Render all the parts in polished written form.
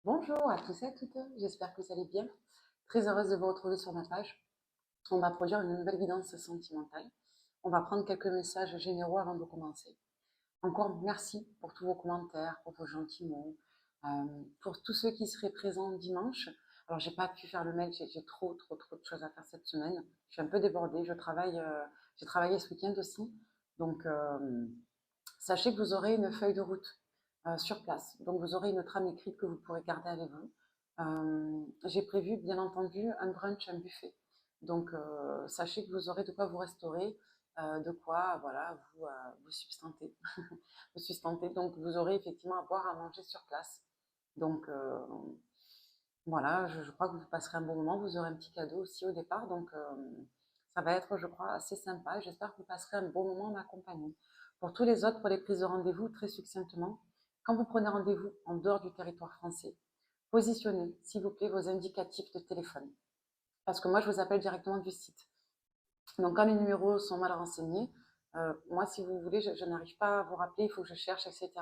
Bonjour à tous et à toutes, j'espère que vous allez bien. Très heureuse de vous retrouver sur ma page. On va produire une nouvelle guidance sentimentale. On va prendre quelques messages généraux avant de commencer. Encore merci pour tous vos commentaires, pour vos gentils mots, pour tous ceux qui seraient présents dimanche. Alors, j'ai pas pu faire le mail, j'ai trop de choses à faire cette semaine. Je suis un peu débordée, j'ai travaillé ce week-end aussi. Donc, sachez que vous aurez une feuille de route sur place. Donc, vous aurez une trame écrite que vous pourrez garder avec vous. J'ai prévu, bien entendu, un brunch, un buffet. Donc, sachez que vous aurez de quoi vous restaurer, de quoi voilà, vous substanter. Vous sustenter. Donc, vous aurez effectivement à boire, à manger sur place. Donc, voilà, je crois que vous passerez un bon moment. Vous aurez un petit cadeau aussi au départ. Donc, ça va être, je crois, assez sympa. J'espère que vous passerez un bon moment en ma compagnie. Pour tous les autres, pour les prises de rendez-vous, très succinctement, quand vous prenez rendez-vous en dehors du territoire français, positionnez, s'il vous plaît, vos indicatifs de téléphone. Parce que moi, je vous appelle directement du site. Donc, quand les numéros sont mal renseignés, moi, si vous voulez, je n'arrive pas à vous rappeler, il faut que je cherche, etc.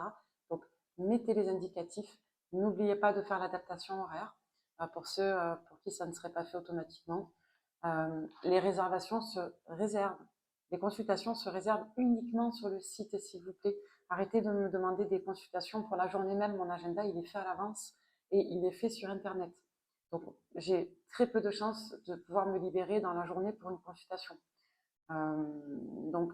Donc, mettez les indicatifs. N'oubliez pas de faire l'adaptation horaire pour ceux pour qui ça ne serait pas fait automatiquement. Les réservations se réservent. Les consultations se réservent uniquement sur le site, s'il vous plaît. Arrêtez de me demander des consultations pour la journée même. Mon agenda, il est fait à l'avance et il est fait sur Internet. Donc, j'ai très peu de chances de pouvoir me libérer dans la journée pour une consultation. Donc,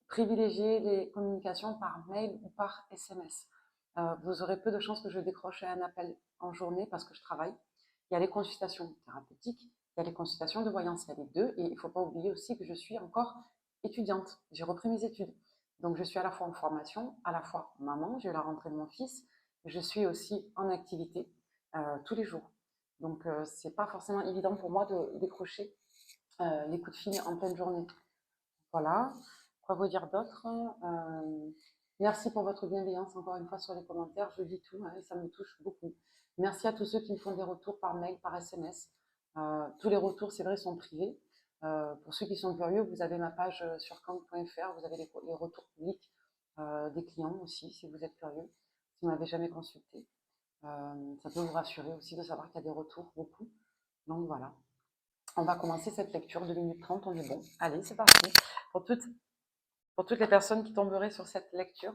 privilégiez les communications par mail ou par SMS. Vous aurez peu de chances que je décroche un appel en journée parce que je travaille. Il y a les consultations thérapeutiques, il y a les consultations de voyance, il y a les deux. Et il ne faut pas oublier aussi que je suis encore étudiante. J'ai repris mes études. Donc, je suis à la fois en formation, à la fois maman, j'ai eu la rentrée de mon fils. Je suis aussi en activité tous les jours. Donc, ce n'est pas forcément évident pour moi de décrocher les coups de fil en pleine journée. Voilà. Quoi vous dire d'autre? Merci pour votre bienveillance encore une fois sur les commentaires. Je lis tout, hein, et ça me touche beaucoup. Merci à tous ceux qui me font des retours par mail, par SMS. Tous les retours, c'est vrai, sont privés. Pour ceux qui sont curieux, vous avez ma page sur kang.fr, vous avez les retours publics des clients aussi, si vous êtes curieux, si vous m'avez jamais consulté. Ça peut vous rassurer aussi de savoir qu'il y a des retours, beaucoup. Donc voilà. On va commencer cette lecture, 2 minutes 30, on est bon. Allez, c'est parti. Pour toutes les personnes qui tomberaient sur cette lecture,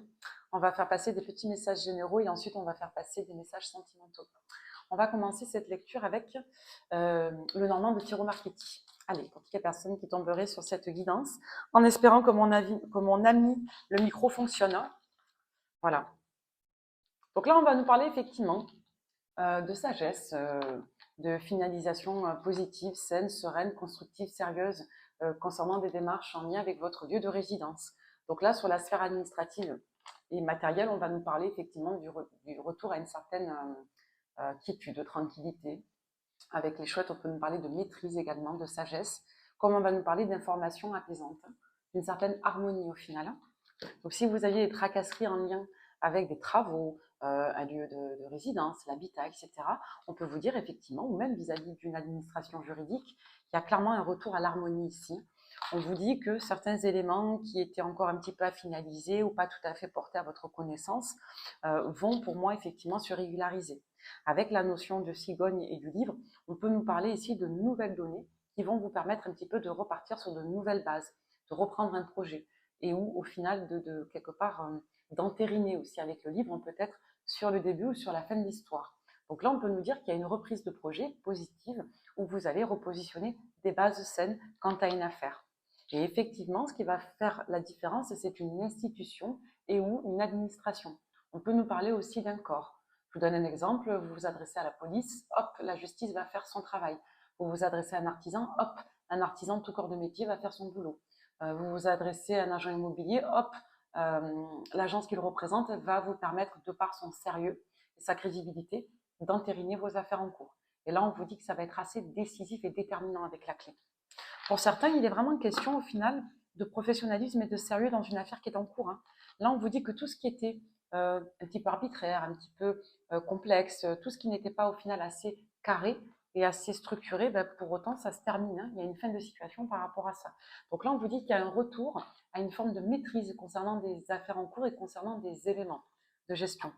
on va faire passer des petits messages généraux et ensuite on va faire passer des messages sentimentaux. On va commencer cette lecture avec le Normand de Tiro Marchetti. Allez, pour toutes les personnes qui tomberaient sur cette guidance, en espérant que mon ami, le micro fonctionne. Voilà. Donc là, on va nous parler effectivement de sagesse, de finalisation positive, saine, sereine, constructive, sérieuse, concernant des démarches en lien avec votre lieu de résidence. Donc là, sur la sphère administrative et matérielle, on va nous parler effectivement du retour à une certaine quiétude, tranquillité. Avec les chouettes, on peut nous parler de maîtrise également, de sagesse, comme on va nous parler d'informations apaisantes, d'une certaine harmonie au final. Donc si vous aviez des tracasseries en lien avec des travaux, un lieu de résidence, l'habitat, etc., on peut vous dire effectivement, ou même vis-à-vis d'une administration juridique, qu'il y a clairement un retour à l'harmonie ici. On vous dit que certains éléments qui étaient encore un petit peu à finaliser ou pas tout à fait portés à votre connaissance vont pour moi effectivement se régulariser. Avec la notion de cigogne et du livre, on peut nous parler ici de nouvelles données qui vont vous permettre un petit peu de repartir sur de nouvelles bases, de reprendre un projet et où au final de quelque part d'entériner aussi avec le livre, peut-être sur le début ou sur la fin de l'histoire. Donc là, on peut nous dire qu'il y a une reprise de projet positive où vous allez repositionner des bases saines quant à une affaire. Et effectivement, ce qui va faire la différence, c'est une institution et ou une administration. On peut nous parler aussi d'un corps. Je vous donne un exemple, vous vous adressez à la police, hop, la justice va faire son travail. Vous vous adressez à un artisan, hop, un artisan de tout corps de métier va faire son boulot. Vous vous adressez à un agent immobilier, hop, l'agence qu'il représente va vous permettre, de par son sérieux et sa crédibilité, d'entériner vos affaires en cours. Et là, on vous dit que ça va être assez décisif et déterminant avec la clé. Pour certains, il est vraiment question, au final, de professionnalisme et de sérieux dans une affaire qui est en cours. Là, on vous dit que tout ce qui était un petit peu arbitraire, un petit peu complexe, tout ce qui n'était pas, au final, assez carré et assez structuré, pour autant, ça se termine. Il y a une fin de situation par rapport à ça. Donc là, on vous dit qu'il y a un retour à une forme de maîtrise concernant des affaires en cours et concernant des éléments de gestion.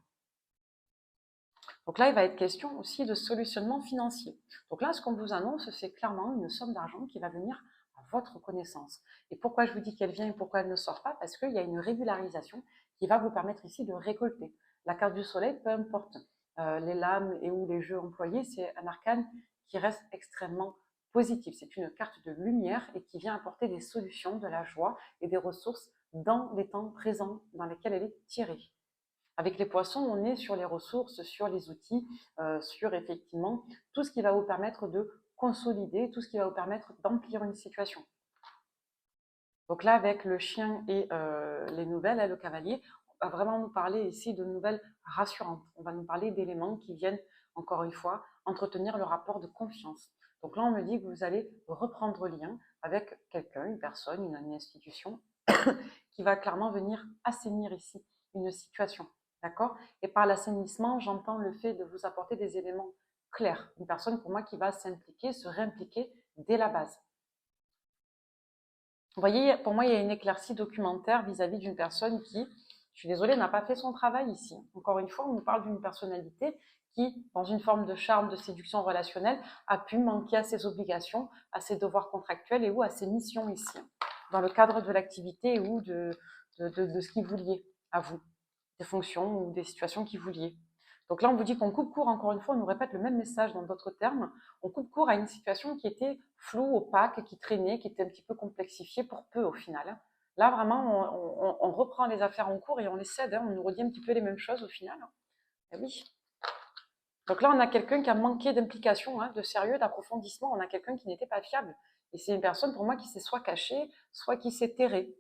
Donc là, il va être question aussi de solutionnement financier. Donc là, ce qu'on vous annonce, c'est clairement une somme d'argent qui va venir à votre connaissance. Et pourquoi je vous dis qu'elle vient et pourquoi elle ne sort pas? Parce qu'il y a une régularisation qui va vous permettre ici de récolter. La carte du soleil, peu importe les lames et ou les jeux employés, c'est un arcane qui reste extrêmement positif. C'est une carte de lumière et qui vient apporter des solutions, de la joie et des ressources dans les temps présents dans lesquels elle est tirée. Avec les poissons, on est sur les ressources, sur les outils, sur effectivement tout ce qui va vous permettre de consolider, tout ce qui va vous permettre d'emplir une situation. Donc là, avec le chien et les nouvelles, le cavalier, on va vraiment nous parler ici de nouvelles rassurantes. On va nous parler d'éléments qui viennent, encore une fois, entretenir le rapport de confiance. Donc là, on me dit que vous allez reprendre lien avec quelqu'un, une personne, une institution, qui va clairement venir assainir ici une situation. D'accord? Et par l'assainissement, j'entends le fait de vous apporter des éléments clairs. Une personne, pour moi, qui va s'impliquer, se réimpliquer dès la base. Vous voyez, pour moi, il y a une éclaircie documentaire vis-à-vis d'une personne qui, je suis désolée, n'a pas fait son travail ici. Encore une fois, on nous parle d'une personnalité qui, dans une forme de charme, de séduction relationnelle, a pu manquer à ses obligations, à ses devoirs contractuels et ou à ses missions ici, dans le cadre de l'activité ou de ce qui vous liait à vous, des fonctions ou des situations qui vous liaient. Donc là, on vous dit qu'on coupe court, encore une fois, on nous répète le même message dans d'autres termes. On coupe court à une situation qui était floue, opaque, qui traînait, qui était un petit peu complexifiée pour peu au final. Là, vraiment, on reprend les affaires en cours et on les cède. On nous redit un petit peu les mêmes choses au final. Et oui. Donc là, on a quelqu'un qui a manqué d'implication, de sérieux, d'approfondissement. On a quelqu'un qui n'était pas fiable. Et c'est une personne, pour moi, qui s'est soit cachée, soit qui s'est terrée.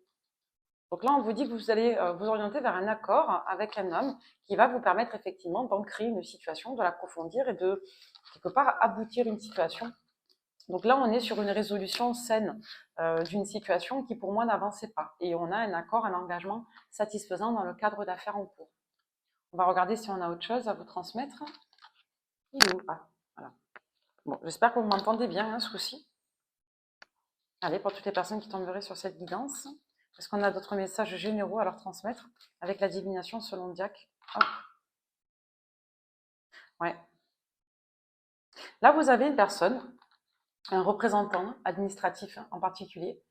Donc là, on vous dit que vous allez vous orienter vers un accord avec un homme qui va vous permettre effectivement d'ancrer une situation, de l'approfondir et de, quelque part, aboutir une situation. Donc là, on est sur une résolution saine d'une situation qui, pour moi, n'avançait pas. Et on a un accord, un engagement satisfaisant dans le cadre d'affaires en cours. On va regarder si on a autre chose à vous transmettre. Il est où? Ah, voilà. Bon, j'espère que vous m'entendez bien ce coup-ci. Allez, pour toutes les personnes qui tomberaient sur cette guidance. Est-ce qu'on a d'autres messages généraux à leur transmettre avec la divination selon Diac? Hop. Ouais. Là, vous avez une personne, un représentant administratif en particulier,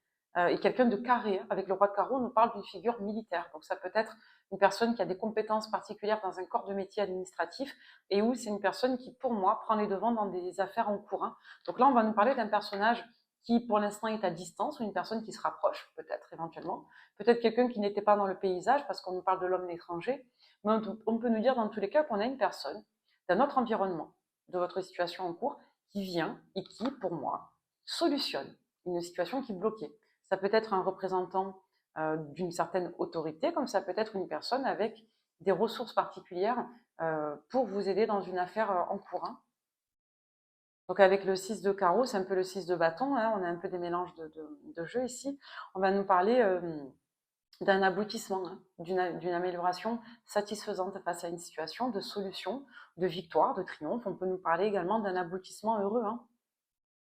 et quelqu'un de carré. Avec le roi de carreau, on nous parle d'une figure militaire. Donc ça peut être une personne qui a des compétences particulières dans un corps de métier administratif, et où c'est une personne qui, pour moi, prend les devants dans des affaires en cours. Donc là, on va nous parler d'un personnage qui, pour l'instant, est à distance, ou une personne qui se rapproche, peut-être, éventuellement. Peut-être quelqu'un qui n'était pas dans le paysage, parce qu'on nous parle de l'homme étranger. Mais on peut nous dire, dans tous les cas, qu'on a une personne d'un autre environnement, de votre situation en cours, qui vient et qui, pour moi, solutionne une situation qui bloquait. Ça peut être un représentant d'une certaine autorité, comme ça peut être une personne avec des ressources particulières pour vous aider dans une affaire en cours. Donc avec le 6 de carreau, c'est un peu le 6 de bâton, on a un peu des mélanges de jeux ici. On va nous parler d'un aboutissement, d'une amélioration satisfaisante face à une situation, de solution, de victoire, de triomphe. On peut nous parler également d'un aboutissement heureux.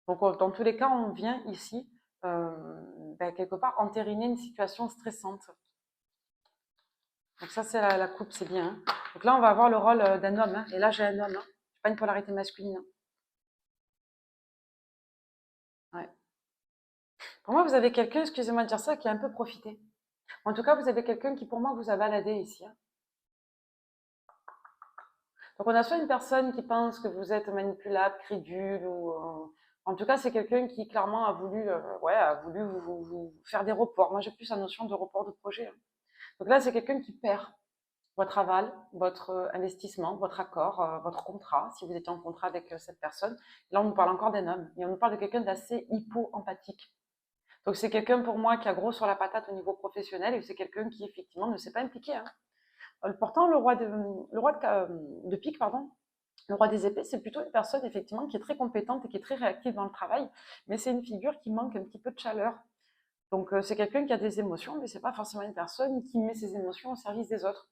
Donc, dans tous les cas, on vient ici, quelque part, entériner une situation stressante. Donc ça, c'est la coupe, c'est bien. Donc là, on va avoir le rôle d'un homme. Et là, j'ai un homme. C'est pas une polarité masculine. Ouais. Pour moi, vous avez quelqu'un, excusez-moi de dire ça, qui a un peu profité. En tout cas, vous avez quelqu'un qui, pour moi, vous a baladé ici. Donc, on a soit une personne qui pense que vous êtes manipulable, crédule, ou en tout cas, c'est quelqu'un qui clairement a voulu, vous faire des reports. Moi, j'ai plus la notion de report de projet. Donc là, c'est quelqu'un qui perd votre aval, votre investissement, votre accord, votre contrat, si vous étiez en contrat avec cette personne. Là, on nous parle encore d'un homme et on nous parle de quelqu'un d'assez hypo-empathique. Donc, c'est quelqu'un pour moi qui a gros sur la patate au niveau professionnel et c'est quelqu'un qui, effectivement, ne s'est pas impliqué. Pourtant, le roi de pique, pardon, le roi des épées, c'est plutôt une personne, effectivement, qui est très compétente et qui est très réactive dans le travail, mais c'est une figure qui manque un petit peu de chaleur. Donc, c'est quelqu'un qui a des émotions, mais c'est pas forcément une personne qui met ses émotions au service des autres.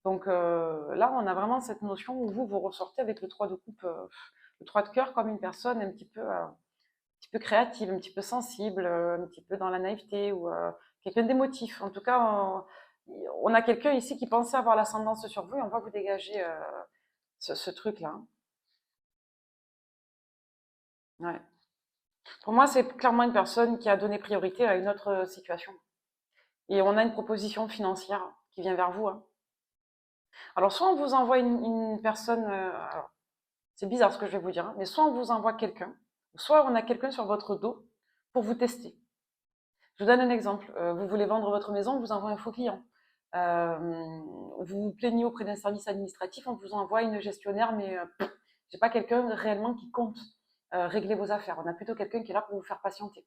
Donc là, on a vraiment cette notion où vous ressortez avec le 3 de coupe, le 3 de cœur comme une personne un petit peu créative, un petit peu sensible, un petit peu dans la naïveté ou quelqu'un d'émotif. En tout cas, on a quelqu'un ici qui pensait avoir l'ascendance sur vous et on va vous dégager ce truc-là. Ouais. Pour moi, c'est clairement une personne qui a donné priorité à une autre situation. Et on a une proposition financière qui vient vers vous, hein. Alors, soit on vous envoie une personne, alors, c'est bizarre ce que je vais vous dire, hein, mais soit on vous envoie quelqu'un, soit on a quelqu'un sur votre dos pour vous tester. Je vous donne un exemple. Vous voulez vendre votre maison, on vous envoie un faux client. Vous vous plaignez auprès d'un service administratif, on vous envoie une gestionnaire, mais j'ai pas quelqu'un réellement qui compte régler vos affaires. On a plutôt quelqu'un qui est là pour vous faire patienter.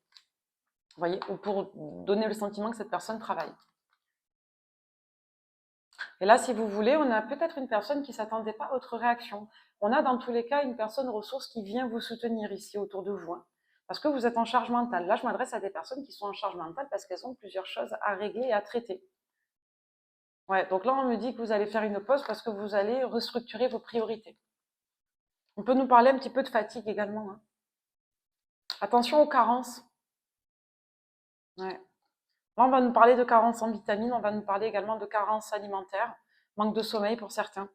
Vous voyez, ou pour donner le sentiment que cette personne travaille. Et là, si vous voulez, on a peut-être une personne qui ne s'attendait pas à votre réaction. On a dans tous les cas une personne ressource qui vient vous soutenir ici autour de vous, hein, parce que vous êtes en charge mentale. Là, je m'adresse à des personnes qui sont en charge mentale parce qu'elles ont plusieurs choses à régler et à traiter. Ouais, donc là, on me dit que vous allez faire une pause parce que vous allez restructurer vos priorités. On peut nous parler un petit peu de fatigue également, hein. Attention aux carences. Ouais. Là, on va nous parler de carences en vitamines, on va nous parler également de carences alimentaires, manque de sommeil pour certains,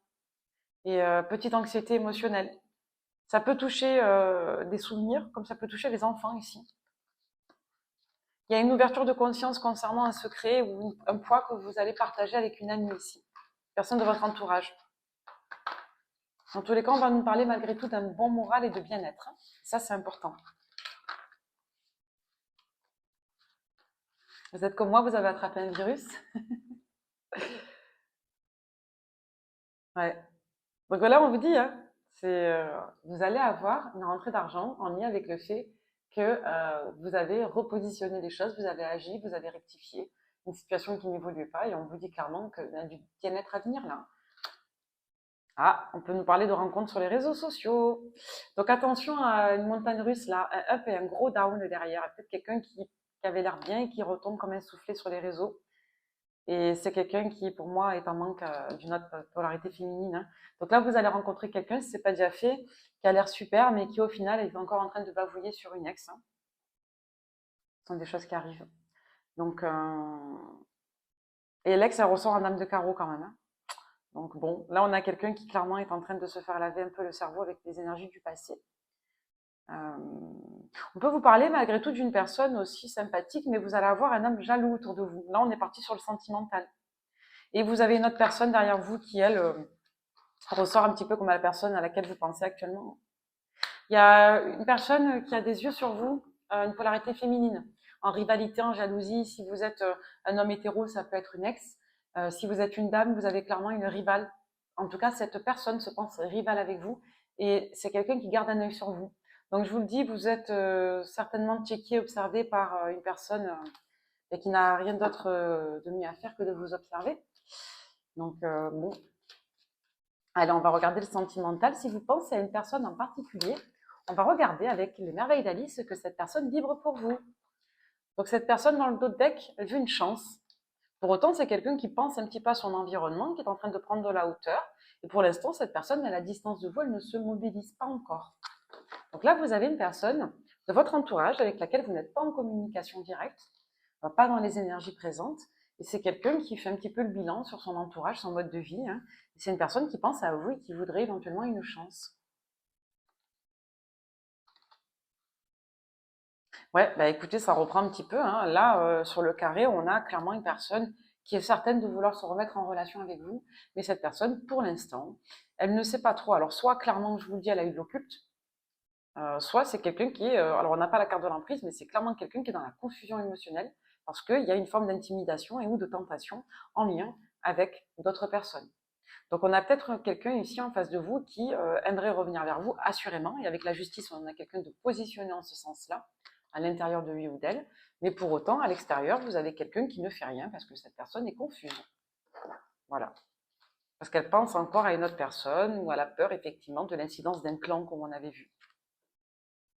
et petite anxiété émotionnelle. Ça peut toucher des souvenirs, comme ça peut toucher les enfants ici. Il y a une ouverture de conscience concernant un secret ou un poids que vous allez partager avec une amie ici, personne de votre entourage. Dans tous les cas, on va nous parler malgré tout d'un bon moral et de bien-être. Ça, c'est important. Vous êtes comme moi, vous avez attrapé un virus. Ouais. Donc voilà, on vous dit, hein, vous allez avoir une rentrée d'argent en lien avec le fait que vous avez repositionné les choses, vous avez agi, vous avez rectifié une situation qui n'évoluait pas, et on vous dit clairement qu'il y a du bien-être à venir là. Ah, on peut nous parler de rencontres sur les réseaux sociaux. Donc attention à une montagne russe là, un up et un gros down derrière. Peut-être quelqu'un qui avait l'air bien et qui retombe comme un soufflé sur les réseaux. Et c'est quelqu'un qui, pour moi, est en manque d'une autre polarité féminine, hein. Donc là, vous allez rencontrer quelqu'un, si ce n'est pas déjà fait, qui a l'air super, mais qui, au final, est encore en train de bavouiller sur une ex, hein. Ce sont des choses qui arrivent. Donc, et l'ex, elle ressort en dame de carreau quand même, hein. Donc bon, là, on a quelqu'un qui, clairement, est en train de se faire laver un peu le cerveau avec les énergies du passé. On peut vous parler, malgré tout, d'une personne aussi sympathique, mais vous allez avoir un homme jaloux autour de vous. Là, on est parti sur le sentimental. Et vous avez une autre personne derrière vous qui, elle, ressort un petit peu comme la personne à laquelle vous pensez actuellement. Il y a une personne qui a des yeux sur vous, une polarité féminine, en rivalité, en jalousie. Si vous êtes un homme hétéro, ça peut être une ex. Si vous êtes une dame, vous avez clairement une rivale. En tout cas, cette personne se pense rivale avec vous et c'est quelqu'un qui garde un œil sur vous. Donc, je vous le dis, vous êtes certainement checké, observé par une personne et qui n'a rien d'autre de mieux à faire que de vous observer. Donc, bon, allez, on va regarder le sentimental. Si vous pensez à une personne en particulier, on va regarder avec les merveilles d'Alice ce que cette personne vibre pour vous. Donc cette personne dans le dos de deck, elle veut une chance. Pour autant, c'est quelqu'un qui pense un petit peu à son environnement, qui est en train de prendre de la hauteur. Et pour l'instant, cette personne, à la distance de vous, elle ne se mobilise pas encore. Donc là, vous avez une personne de votre entourage avec laquelle vous n'êtes pas en communication directe, pas dans les énergies présentes. Et c'est quelqu'un qui fait un petit peu le bilan sur son entourage, son mode de vie, hein. C'est une personne qui pense à vous et qui voudrait éventuellement une chance. Ouais, bah écoutez, ça reprend un petit peu, hein. Là, sur le carré, on a clairement une personne qui est certaine de vouloir se remettre en relation avec vous, mais cette personne, pour l'instant, elle ne sait pas trop. Alors, soit clairement, je vous le dis, elle a eu de l'occulte, soit c'est quelqu'un qui est, alors on n'a pas la carte de l'emprise, mais c'est clairement quelqu'un qui est dans la confusion émotionnelle, parce qu'il y a une forme d'intimidation et ou de tentation en lien avec d'autres personnes. Donc on a peut-être quelqu'un ici en face de vous qui aimerait revenir vers vous, assurément, et avec la justice, on a quelqu'un de positionné en ce sens-là, à l'intérieur de lui ou d'elle, mais pour autant, à l'extérieur, vous avez quelqu'un qui ne fait rien parce que cette personne est confuse. Voilà. Parce qu'elle pense encore à une autre personne ou à la peur, effectivement, de l'incidence d'un clan, comme on avait vu.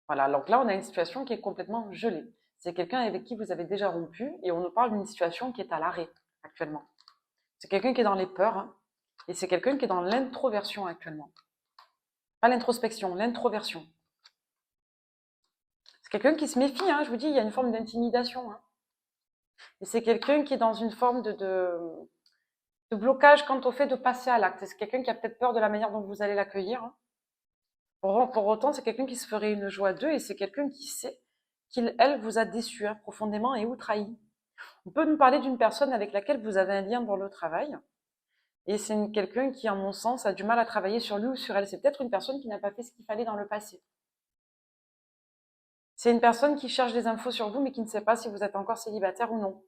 Voilà, donc là, on a une situation qui est complètement gelée. C'est quelqu'un avec qui vous avez déjà rompu et on nous parle d'une situation qui est à l'arrêt actuellement. C'est quelqu'un qui est dans les peurs, hein, et c'est quelqu'un qui est dans l'introversion actuellement. Pas l'introspection, l'introversion. C'est quelqu'un qui se méfie, hein, je vous dis, il y a une forme d'intimidation, hein. Et c'est quelqu'un qui est dans une forme de blocage quant au fait de passer à l'acte. C'est quelqu'un qui a peut-être peur de la manière dont vous allez l'accueillir, hein. Pour autant, c'est quelqu'un qui se ferait une joie d'eux et c'est quelqu'un qui sait qu'il, elle, vous a déçu, hein, profondément et ou trahi. On peut nous parler d'une personne avec laquelle vous avez un lien dans le travail et c'est quelqu'un qui, en mon sens, a du mal à travailler sur lui ou sur elle. C'est peut-être une personne qui n'a pas fait ce qu'il fallait dans le passé. C'est une personne qui cherche des infos sur vous mais qui ne sait pas si vous êtes encore célibataire ou non.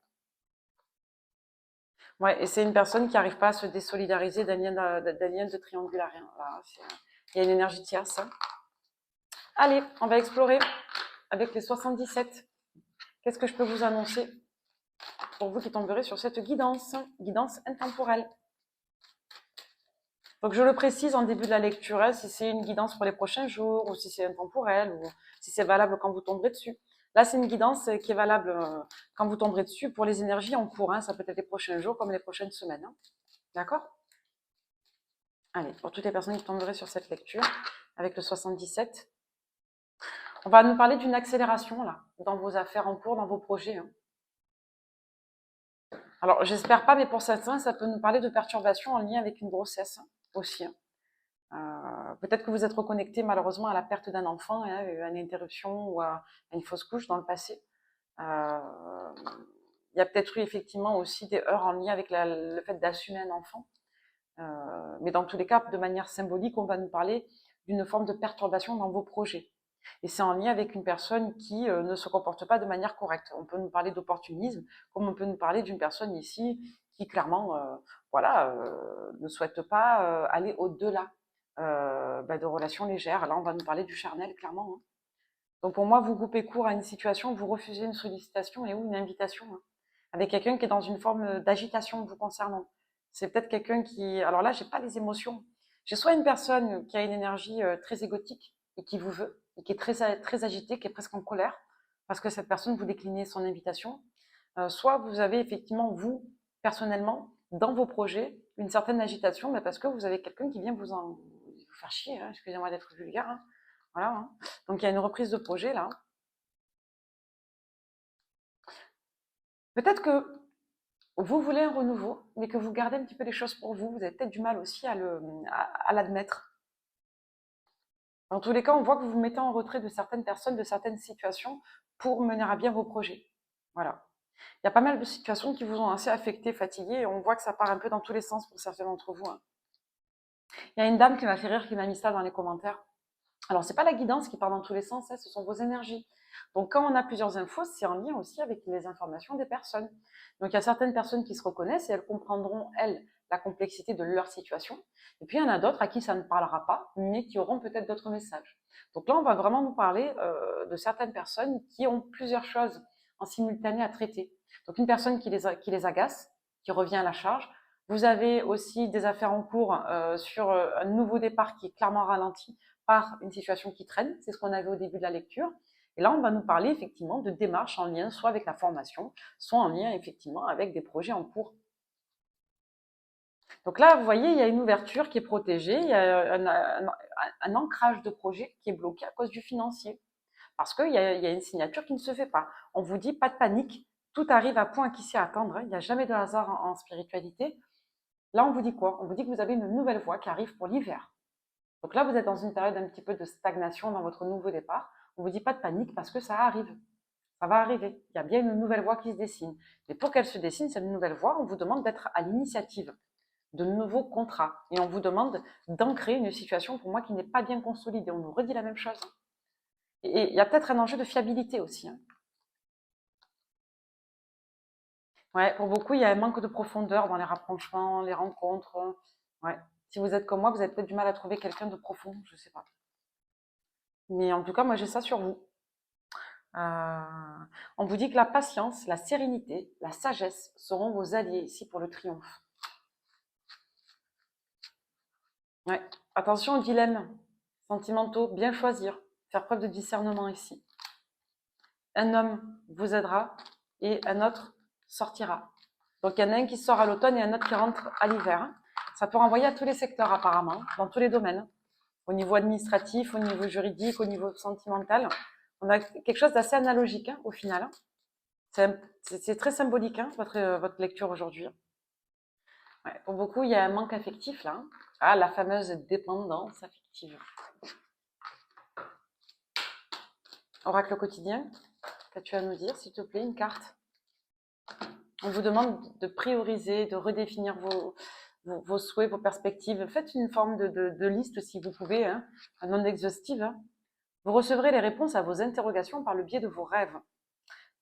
Ouais, et c'est une personne qui n'arrive pas à se désolidariser d'un lien de triangulaire. Voilà, il y a une énergie tierce, hein. Allez, on va explorer avec les 77. Qu'est-ce que je peux vous annoncer pour vous qui tomberez sur cette guidance intemporelle? Donc je le précise en début de la lecture, hein, si c'est une guidance pour les prochains jours, ou si c'est intemporel, ou si c'est valable quand vous tomberez dessus. Là, c'est une guidance qui est valable quand vous tomberez dessus pour les énergies en cours, hein. Ça peut être les prochains jours comme les prochaines semaines, hein. D'accord? Allez, pour toutes les personnes qui tomberaient sur cette lecture, avec le 77, on va nous parler d'une accélération, là, dans vos affaires en cours, dans vos projets, hein. Alors, j'espère pas, mais pour certains, ça peut nous parler de perturbations en lien avec une grossesse, hein, aussi, hein. Peut-être que vous êtes reconnecté malheureusement à la perte d'un enfant, hein, à une interruption ou à une fausse couche dans le passé. Il y a peut-être eu effectivement aussi des heurts en lien avec le fait d'assumer un enfant. Mais dans tous les cas, de manière symbolique, on va nous parler d'une forme de perturbation dans vos projets. Et c'est en lien avec une personne qui ne se comporte pas de manière correcte. On peut nous parler d'opportunisme, comme on peut nous parler d'une personne ici qui clairement ne souhaite pas aller au-delà de relations légères. Là, on va nous parler du charnel, clairement, hein. Donc pour moi, vous coupez court à une situation, vous refusez une sollicitation et ou une invitation, hein, avec quelqu'un qui est dans une forme d'agitation vous concernant. C'est peut-être quelqu'un qui... Alors là, j'ai pas les émotions. J'ai soit une personne qui a une énergie très égotique et qui vous veut, et qui est très agitée, qui est presque en colère, parce que cette personne vous déclinez son invitation. Soit vous avez effectivement, vous, personnellement, dans vos projets, une certaine agitation, mais parce que vous avez quelqu'un qui vient vous faire chier, hein, excusez-moi d'être vulgaire, hein. Voilà, hein. Donc il y a une reprise de projet là. Peut-être que vous voulez un renouveau, mais que vous gardez un petit peu les choses pour vous. Vous avez peut-être du mal aussi à l'admettre. Dans tous les cas, on voit que vous vous mettez en retrait de certaines personnes, de certaines situations pour mener à bien vos projets. Voilà. Il y a pas mal de situations qui vous ont assez affecté, fatigué, et on voit que ça part un peu dans tous les sens pour certains d'entre vous, hein. Il y a une dame qui m'a fait rire, qui m'a mis ça dans les commentaires. Alors, c'est pas la guidance qui part dans tous les sens, hein, ce sont vos énergies. Donc, quand on a plusieurs infos, c'est en lien aussi avec les informations des personnes. Donc, il y a certaines personnes qui se reconnaissent et elles comprendront, elles, la complexité de leur situation. Et puis, il y en a d'autres à qui ça ne parlera pas, mais qui auront peut-être d'autres messages. Donc là, on va vraiment nous parler de certaines personnes qui ont plusieurs choses en simultané à traiter. Donc, une personne qui les agace, qui revient à la charge. Vous avez aussi des affaires en cours sur un nouveau départ qui est clairement ralenti par une situation qui traîne, c'est ce qu'on avait au début de la lecture. Et là, on va nous parler effectivement de démarches en lien soit avec la formation, soit en lien effectivement avec des projets en cours. Donc là, vous voyez, il y a une ouverture qui est protégée, il y a un ancrage de projet qui est bloqué à cause du financier. Parce qu'il y a une signature qui ne se fait pas. On vous dit, pas de panique, tout arrive à point qui s'y attendre, hein. Il n'y a jamais de hasard en spiritualité. Là, on vous dit quoi? On vous dit que vous avez une nouvelle voie qui arrive pour l'hiver. Donc là, vous êtes dans une période un petit peu de stagnation dans votre nouveau départ. On vous dit pas de panique parce que ça arrive. Ça va arriver. Il y a bien une nouvelle voie qui se dessine. Mais pour qu'elle se dessine, cette nouvelle voie, on vous demande d'être à l'initiative de nouveaux contrats. Et on vous demande d'ancrer une situation, pour moi, qui n'est pas bien consolidée. On nous redit la même chose. Et il y a peut-être un enjeu de fiabilité aussi, hein. Ouais, pour beaucoup, il y a un manque de profondeur dans les rapprochements, les rencontres. Ouais. Si vous êtes comme moi, vous avez peut-être du mal à trouver quelqu'un de profond, je sais pas. Mais en tout cas, moi, j'ai ça sur vous. On vous dit que la patience, la sérénité, la sagesse seront vos alliés ici pour le triomphe. Ouais. Attention aux dilemmes sentimentaux, bien choisir, faire preuve de discernement ici. Un homme vous aidera et un autre sortira. Donc il y en a un qui sort à l'automne et un autre qui rentre à l'hiver. Ça peut renvoyer à tous les secteurs apparemment, dans tous les domaines. Au niveau administratif, au niveau juridique, au niveau sentimental. On a quelque chose d'assez analogique, hein, au final. C'est très symbolique, hein, votre lecture aujourd'hui. Ouais, pour beaucoup, il y a un manque affectif là. Ah, la fameuse dépendance affective. Oracle quotidien, qu'as-tu à nous dire, s'il te plaît, une carte? On vous demande de prioriser, de redéfinir vos souhaits, vos perspectives. Faites une forme de liste si vous pouvez, hein, non exhaustive. Hein. Vous recevrez les réponses à vos interrogations par le biais de vos rêves.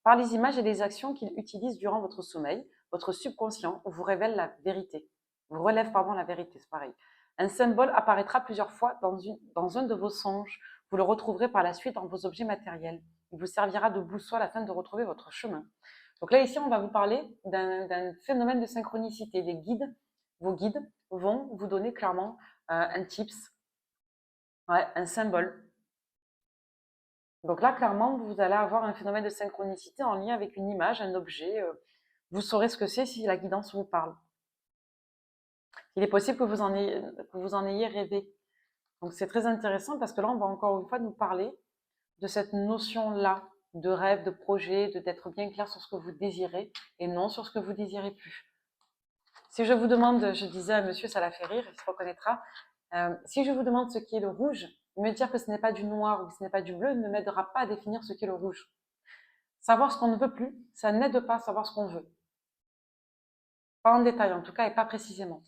Par les images et les actions qu'il utilise durant votre sommeil, votre subconscient vous révèle la vérité. Vous relève, la vérité, c'est pareil. Un symbole apparaîtra plusieurs fois dans un de vos songes. Vous le retrouverez par la suite dans vos objets matériels. Il vous servira de boussole afin de retrouver votre chemin. Donc là, ici, on va vous parler d'un phénomène de synchronicité. Vos guides vont vous donner clairement un tips, ouais, un symbole. Donc là, clairement, vous allez avoir un phénomène de synchronicité en lien avec une image, un objet. Vous saurez ce que c'est si la guidance vous parle. Il est possible que vous en ayez rêvé. Donc c'est très intéressant parce que là, on va encore une fois nous parler de cette notion-là de rêve, de projet, d'être bien clair sur ce que vous désirez et non sur ce que vous désirez plus. Si je vous demande, je disais à monsieur, ça l'a fait rire, il se reconnaîtra, si je vous demande ce qu'est le rouge, me dire que ce n'est pas du noir ou que ce n'est pas du bleu ne m'aidera pas à définir ce qu'est le rouge. Savoir ce qu'on ne veut plus, ça n'aide pas à savoir ce qu'on veut. Pas en détail en tout cas et pas précisément.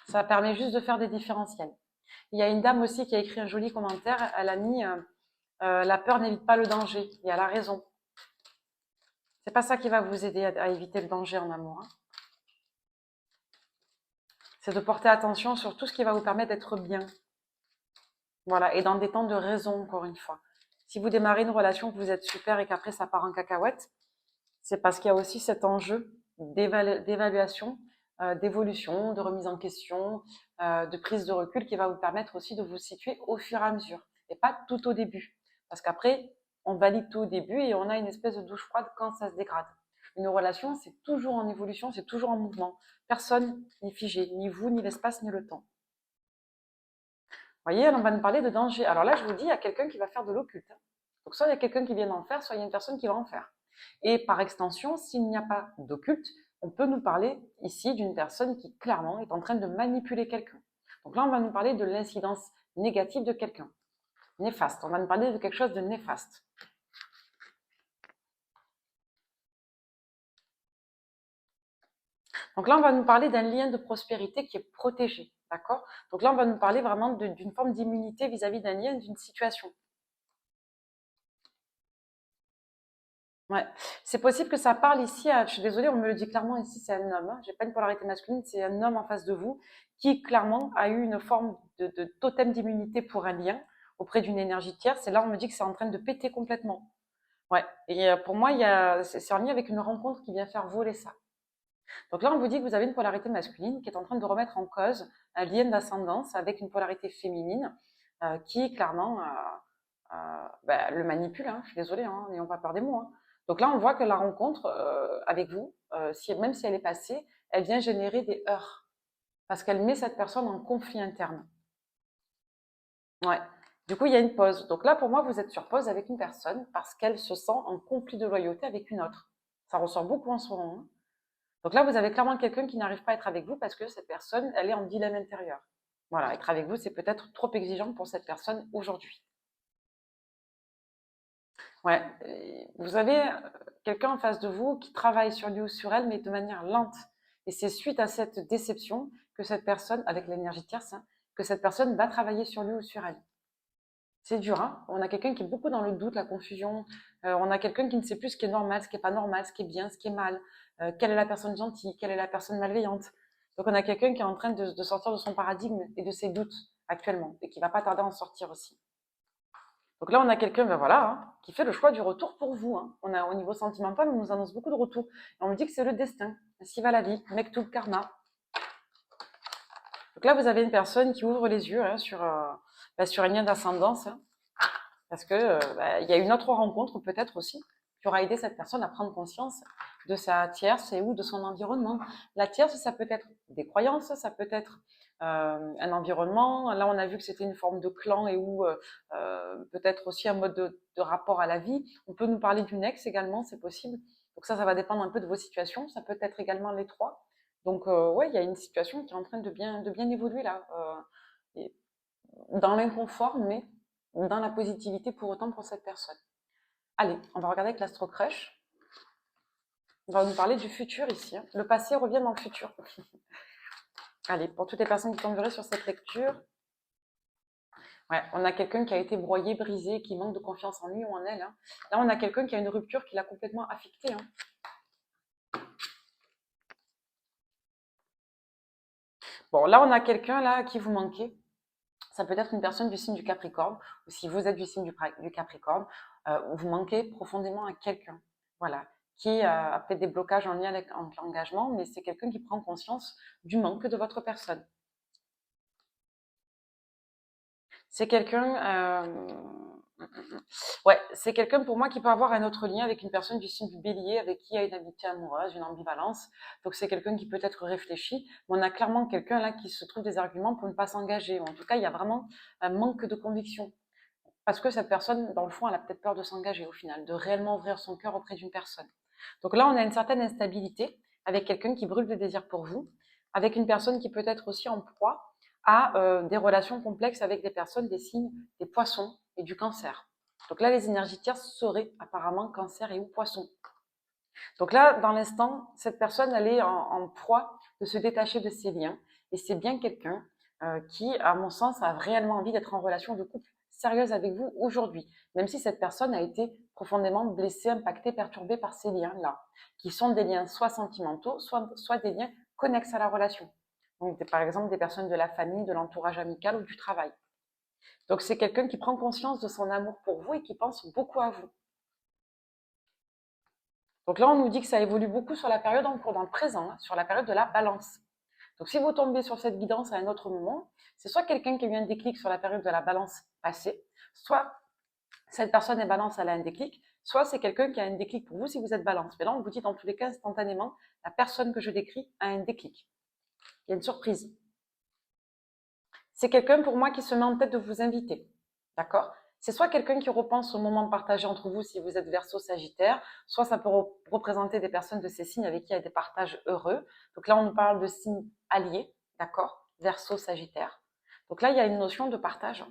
Ça permet juste de faire des différentiels. Il y a une dame aussi qui a écrit un joli commentaire, elle a mis la peur n'évite pas le danger, et elle a raison. C'est pas ça qui va vous aider à éviter le danger en amour. Hein. C'est de porter attention sur tout ce qui va vous permettre d'être bien. Voilà, et dans des temps de raison, encore une fois. Si vous démarrez une relation, que vous êtes super et qu'après ça part en cacahuète, c'est parce qu'il y a aussi cet enjeu d'évaluation, d'évolution, de remise en question, de prise de recul qui va vous permettre aussi de vous situer au fur et à mesure et pas tout au début. Parce qu'après, on valide tout au début et on a une espèce de douche froide quand ça se dégrade. Une relation, c'est toujours en évolution, c'est toujours en mouvement. Personne n'est figé, ni vous, ni l'espace, ni le temps. Vous voyez, on va nous parler de danger. Alors là, je vous dis, il y a quelqu'un qui va faire de l'occulte. Donc soit il y a quelqu'un qui vient d'en faire, soit il y a une personne qui va en faire. Et par extension, s'il n'y a pas d'occulte, on peut nous parler ici d'une personne qui clairement est en train de manipuler quelqu'un. Donc là, on va nous parler de l'incidence négative de quelqu'un. Néfaste. On va nous parler de quelque chose de néfaste. Donc là, on va nous parler d'un lien de prospérité qui est protégé. D'accord? Donc là, on va nous parler vraiment d'une forme d'immunité vis-à-vis d'un lien, d'une situation. Ouais, c'est possible que ça parle ici je suis désolée, on me le dit clairement ici, c'est un homme, hein. J'ai pas une polarité masculine, c'est un homme en face de vous qui clairement a eu une forme de totem d'immunité pour un lien auprès d'une énergie tierce. Et là, on me dit que c'est en train de péter complètement. Ouais, et pour moi, c'est en lien avec une rencontre qui vient faire voler ça. Donc là, on vous dit que vous avez une polarité masculine qui est en train de remettre en cause un lien d'ascendance avec une polarité féminine qui clairement le manipule. Hein, je suis désolée, hein, n'ayons pas peur des mots. Hein. Donc là, on voit que la rencontre avec vous, même si elle est passée, elle vient générer des heurts parce qu'elle met cette personne en conflit interne. Ouais. Du coup, il y a une pause. Donc là, pour moi, vous êtes sur pause avec une personne parce qu'elle se sent en conflit de loyauté avec une autre. Ça ressort beaucoup en ce moment. Hein. Donc là, vous avez clairement quelqu'un qui n'arrive pas à être avec vous parce que cette personne, elle est en dilemme intérieur. Voilà, être avec vous, c'est peut-être trop exigeant pour cette personne aujourd'hui. Ouais, vous avez quelqu'un en face de vous qui travaille sur lui ou sur elle, mais de manière lente. Et c'est suite à cette déception que cette personne, avec l'énergie tierce, hein, que cette personne va travailler sur lui ou sur elle. C'est dur, hein. On a quelqu'un qui est beaucoup dans le doute, la confusion. On a quelqu'un qui ne sait plus ce qui est normal, ce qui n'est pas normal, ce qui est bien, ce qui est mal. Quelle est la personne gentille, quelle est la personne malveillante. Donc on a quelqu'un qui est en train de sortir de son paradigme et de ses doutes actuellement et qui va pas tarder à en sortir aussi. Donc là, on a quelqu'un, ben voilà, hein, qui fait le choix du retour pour vous. Hein. On a au niveau sentimental, on nous annonce beaucoup de retours. Et on nous dit que c'est le destin. Ainsi va la vie. Mektoub karma. Donc là, vous avez une personne qui ouvre les yeux hein, sur un lien d'ascendance. Hein, parce que il y a une autre rencontre peut-être aussi qui aura aidé cette personne à prendre conscience de sa tierce et ou de son environnement. La tierce, ça peut être des croyances, ça peut être un environnement. Là, on a vu que c'était une forme de clan et ou peut-être aussi un mode de rapport à la vie. On peut nous parler d'une ex également, c'est possible. Donc ça va dépendre un peu de vos situations. Ça peut être également les trois. Donc, ouais, il y a une situation qui est en train de bien évoluer là. Et dans l'inconfort, mais dans la positivité pour autant pour cette personne. Allez, on va regarder avec l'Astro Crush. On va nous parler du futur ici. Le passé revient dans le futur. Allez, pour toutes les personnes qui tomberaient sur cette lecture, ouais, on a quelqu'un qui a été broyé, brisé, qui manque de confiance en lui ou en elle. Là, on a quelqu'un qui a une rupture qui l'a complètement affecté. Bon, là, on a quelqu'un là à qui vous manquez. Ça peut être une personne du signe du Capricorne, ou si vous êtes du signe du Capricorne, vous manquez profondément à quelqu'un. Voilà, qui a peut-être des blocages en lien avec l'engagement, mais c'est quelqu'un qui prend conscience du manque de votre personne. C'est quelqu'un, ouais, c'est quelqu'un pour moi qui peut avoir un autre lien avec une personne du signe du Bélier, avec qui il y a une amitié amoureuse, une ambivalence. Donc c'est quelqu'un qui peut être réfléchi, mais on a clairement quelqu'un là qui se trouve des arguments pour ne pas s'engager. En tout cas, il y a vraiment un manque de conviction. Parce que cette personne, dans le fond, elle a peut-être peur de s'engager au final, de réellement ouvrir son cœur auprès d'une personne. Donc là, on a une certaine instabilité avec quelqu'un qui brûle de désir pour vous, avec une personne qui peut être aussi en proie à des relations complexes avec des personnes, des signes, des poissons et du cancer. Donc là, les énergies tierces seraient apparemment cancer et ou poisson. Donc là, dans l'instant, cette personne, elle est en proie de se détacher de ses liens. Et c'est bien quelqu'un qui, à mon sens, a réellement envie d'être en relation de couple sérieuse avec vous aujourd'hui. Même si cette personne a été profondément blessée, impactée, perturbée par ces liens-là, qui sont des liens soit sentimentaux, soit des liens connexes à la relation. Donc, par exemple, des personnes de la famille, de l'entourage amical ou du travail. Donc, c'est quelqu'un qui prend conscience de son amour pour vous et qui pense beaucoup à vous. Donc là, on nous dit que ça évolue beaucoup sur la période en cours, dans le présent, sur la période de la balance. Donc si vous tombez sur cette guidance à un autre moment, c'est soit quelqu'un qui a eu un déclic sur la période de la balance passée, soit cette personne est balance, elle a un déclic, soit c'est quelqu'un qui a un déclic pour vous si vous êtes balance. Mais là, on vous dit dans tous les cas, instantanément, la personne que je décris a un déclic. Il y a une surprise. C'est quelqu'un pour moi qui se met en tête de vous inviter. D'accord? C'est soit quelqu'un qui repense au moment partagé entre vous si vous êtes Verseau, Sagittaire, soit ça peut représenter des personnes de ces signes avec qui il y a des partages heureux. Donc là, on nous parle de signes alliés, d'accord? Verseau, Sagittaire. Donc là, il y a une notion de partage.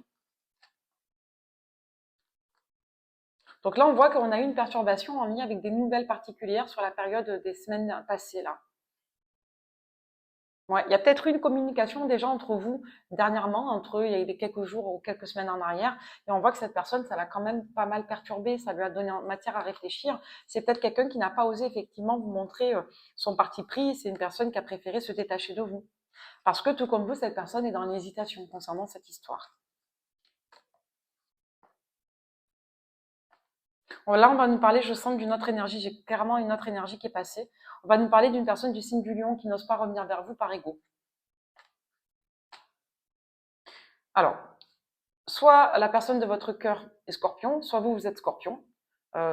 Donc là, on voit qu'on a eu une perturbation en lien avec des nouvelles particulières sur la période des semaines passées là. Ouais, il y a peut-être eu une communication déjà entre vous dernièrement, il y a eu quelques jours ou quelques semaines en arrière, et on voit que cette personne, ça l'a quand même pas mal perturbée, ça lui a donné matière à réfléchir. C'est peut-être quelqu'un qui n'a pas osé effectivement vous montrer son parti pris, c'est une personne qui a préféré se détacher de vous. Parce que tout comme vous, cette personne est dans l'hésitation concernant cette histoire. Bon, là, on va nous parler, je sens, d'une autre énergie, j'ai clairement une autre énergie qui est passée. On va nous parler d'une personne du signe du lion qui n'ose pas revenir vers vous par ego. Alors, soit la personne de votre cœur est scorpion, soit vous, vous êtes scorpion,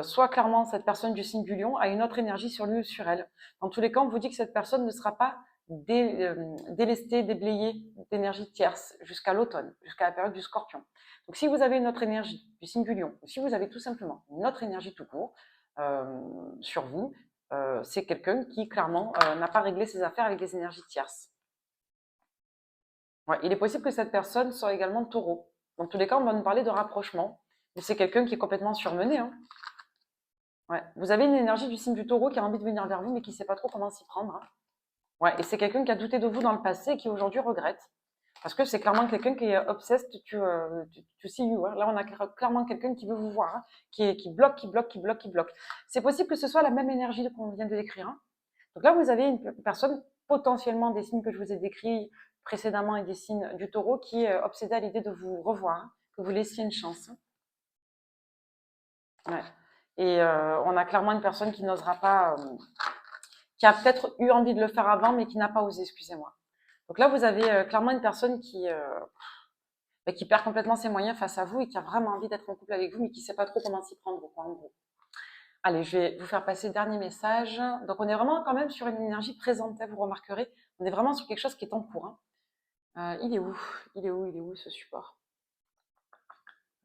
soit clairement cette personne du signe du lion a une autre énergie sur lui ou sur elle. Dans tous les cas, on vous dit que cette personne ne sera pas délestée, déblayée d'énergie tierce jusqu'à l'automne, jusqu'à la période du scorpion. Donc si vous avez une autre énergie du signe du lion, ou si vous avez tout simplement une autre énergie tout court sur vous, c'est quelqu'un qui clairement n'a pas réglé ses affaires avec des énergies tierces. Ouais, il est possible que cette personne soit également taureau. Dans tous les cas, on va nous parler de rapprochement. Mais c'est quelqu'un qui est complètement surmené. Hein. Ouais. Vous avez une énergie du signe du taureau qui a envie de venir vers vous, mais qui ne sait pas trop comment s'y prendre. Hein. Ouais. Et c'est quelqu'un qui a douté de vous dans le passé et qui aujourd'hui regrette. Parce que c'est clairement quelqu'un qui est obsessed to see you. Hein. Là, on a clairement quelqu'un qui veut vous voir, hein, qui bloque, qui bloque, qui bloque, qui bloque. C'est possible que ce soit la même énergie qu'on vient de décrire. Hein. Donc là, vous avez une personne, potentiellement des signes que je vous ai décrits précédemment et des signes du taureau, qui est obsédée à l'idée de vous revoir, hein, que vous laissiez une chance. Ouais. Et on a clairement une personne qui n'osera pas, qui a peut-être eu envie de le faire avant, mais qui n'a pas osé, excusez-moi. Donc là, vous avez clairement une personne qui perd complètement ses moyens face à vous et qui a vraiment envie d'être en couple avec vous, mais qui ne sait pas trop comment s'y prendre, quoi, en gros. Allez, je vais vous faire passer le dernier message. Donc, on est vraiment quand même sur une énergie présente, vous remarquerez. On est vraiment sur quelque chose qui est en cours. Hein. Il est où? Il est où? Il est où ce support?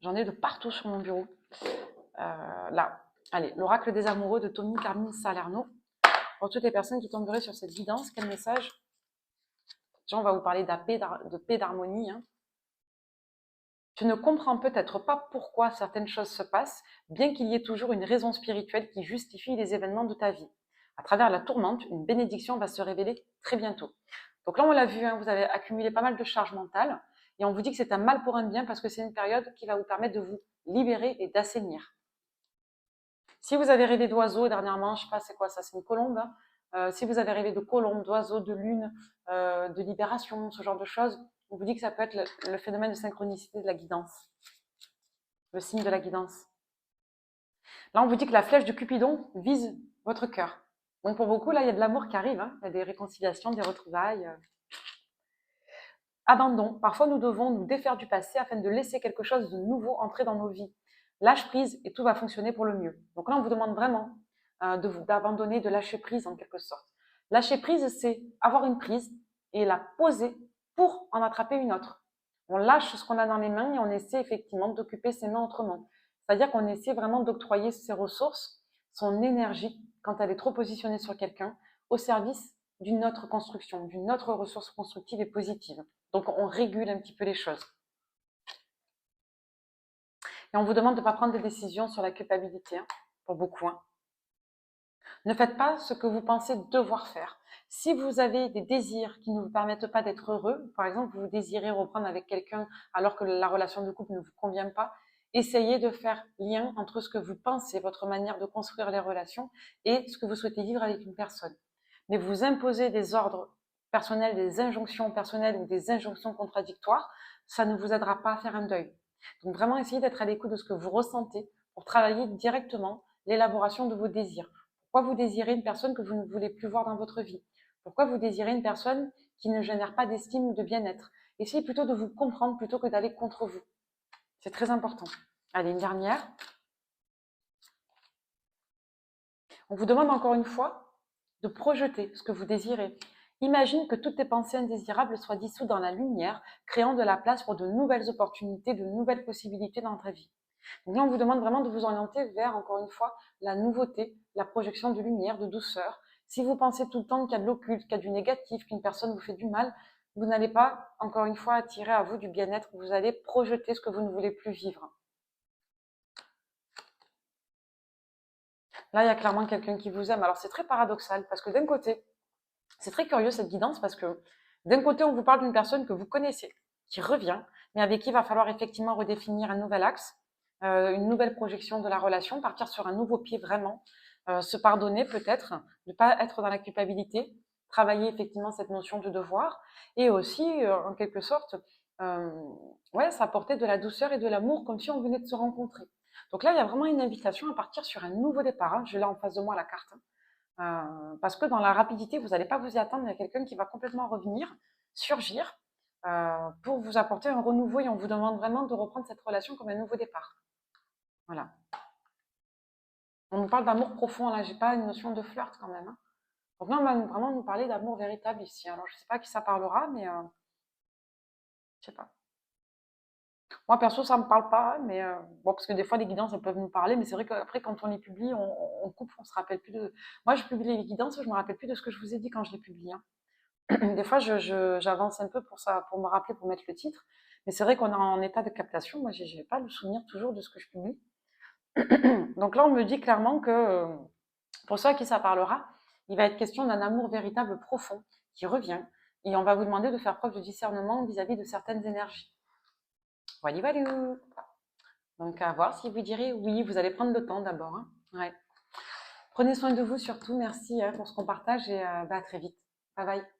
J'en ai de partout sur mon bureau. Là. Allez, l'oracle des amoureux de Tommy Carmine Salerno. Pour toutes les personnes qui tomberaient sur cette guidance, quel message? Déjà, on va vous parler de paix, d'harmonie. Hein. Tu ne comprends peut-être pas pourquoi certaines choses se passent, bien qu'il y ait toujours une raison spirituelle qui justifie les événements de ta vie. À travers la tourmente, une bénédiction va se révéler très bientôt. Donc là, on l'a vu, hein, vous avez accumulé pas mal de charges mentales, et on vous dit que c'est un mal pour un bien parce que c'est une période qui va vous permettre de vous libérer et d'assainir. Si vous avez rêvé d'oiseaux dernièrement, je ne sais pas c'est quoi ça, c'est une colombe. Hein. Si vous avez rêvé de colombe, d'oiseaux, de lune, de libération, ce genre de choses, on vous dit que ça peut être le phénomène de synchronicité de la guidance, le signe de la guidance. Là, on vous dit que la flèche de Cupidon vise votre cœur. Donc pour beaucoup, là, il y a de l'amour qui arrive, hein. Il y a des réconciliations, des retrouvailles. Abandon. Parfois, nous devons nous défaire du passé afin de laisser quelque chose de nouveau entrer dans nos vies. Lâche prise et tout va fonctionner pour le mieux. Donc là, on vous demande vraiment d'abandonner, de lâcher prise en quelque sorte. Lâcher prise, c'est avoir une prise et la poser pour en attraper une autre. On lâche ce qu'on a dans les mains et on essaie effectivement d'occuper ses mains autrement. C'est-à-dire qu'on essaie vraiment d'octroyer ses ressources, son énergie, quand elle est trop positionnée sur quelqu'un, au service d'une autre construction, d'une autre ressource constructive et positive. Donc, on régule un petit peu les choses. Et on vous demande de ne pas prendre des décisions sur la culpabilité, hein, pour beaucoup. Hein. Ne faites pas ce que vous pensez devoir faire. Si vous avez des désirs qui ne vous permettent pas d'être heureux, par exemple, vous désirez reprendre avec quelqu'un alors que la relation de couple ne vous convient pas, essayez de faire lien entre ce que vous pensez, votre manière de construire les relations, et ce que vous souhaitez vivre avec une personne. Mais vous imposez des ordres personnels, des injonctions personnelles ou des injonctions contradictoires, ça ne vous aidera pas à faire un deuil. Donc vraiment, essayez d'être à l'écoute de ce que vous ressentez pour travailler directement l'élaboration de vos désirs. Pourquoi vous désirez une personne que vous ne voulez plus voir dans votre vie? Pourquoi vous désirez une personne qui ne génère pas d'estime ou de bien-être? Essayez plutôt de vous comprendre plutôt que d'aller contre vous. C'est très important. Allez, une dernière. On vous demande encore une fois de projeter ce que vous désirez. Imagine que toutes tes pensées indésirables soient dissoutes dans la lumière, créant de la place pour de nouvelles opportunités, de nouvelles possibilités dans ta vie. Donc là, on vous demande vraiment de vous orienter vers, encore une fois, la nouveauté, la projection de lumière, de douceur. Si vous pensez tout le temps qu'il y a de l'occulte, qu'il y a du négatif, qu'une personne vous fait du mal, vous n'allez pas, encore une fois, attirer à vous du bien-être. Vous allez projeter ce que vous ne voulez plus vivre. Là, il y a clairement quelqu'un qui vous aime. Alors, c'est très paradoxal parce que d'un côté, c'est très curieux cette guidance parce que d'un côté, on vous parle d'une personne que vous connaissez, qui revient, mais avec qui il va falloir effectivement redéfinir un nouvel axe, une nouvelle projection de la relation, partir sur un nouveau pied vraiment, se pardonner peut-être, ne pas être dans la culpabilité, travailler effectivement cette notion de devoir et aussi, en quelque sorte, euh, ouais, s'apporter de la douceur et de l'amour comme si on venait de se rencontrer. Donc là, il y a vraiment une invitation à partir sur un nouveau départ. Hein. Je l'ai en face de moi la carte. Parce que dans la rapidité, vous n'allez pas vous y attendre. Il y a quelqu'un qui va complètement revenir, surgir, pour vous apporter un renouveau et on vous demande vraiment de reprendre cette relation comme un nouveau départ. Voilà. On nous parle d'amour profond, là, j'ai pas une notion de flirt quand même. Hein. Donc là, on va vraiment nous parler d'amour véritable ici. Alors, je sais pas à qui ça parlera, mais je sais pas. Moi, perso, ça me parle pas, mais bon, parce que des fois, les guidances, elles peuvent nous parler, mais c'est vrai qu'après, quand on les publie, on coupe, on se rappelle plus de. Moi, je publie les guidances, je me rappelle plus de ce que je vous ai dit quand je les publie. Hein. Des fois, j'avance un peu pour ça, pour me rappeler, pour mettre le titre. Mais c'est vrai qu'on est en état de captation. Moi, j'ai pas le souvenir toujours de ce que je publie. Donc là, on me dit clairement que pour ceux à qui ça parlera, il va être question d'un amour véritable profond qui revient. Et on va vous demander de faire preuve de discernement vis-à-vis de certaines énergies. Voilà, voilà. Donc à voir si vous direz oui, vous allez prendre le temps d'abord. Hein. Ouais. Prenez soin de vous surtout. Merci pour ce qu'on partage et à très vite. Bye bye.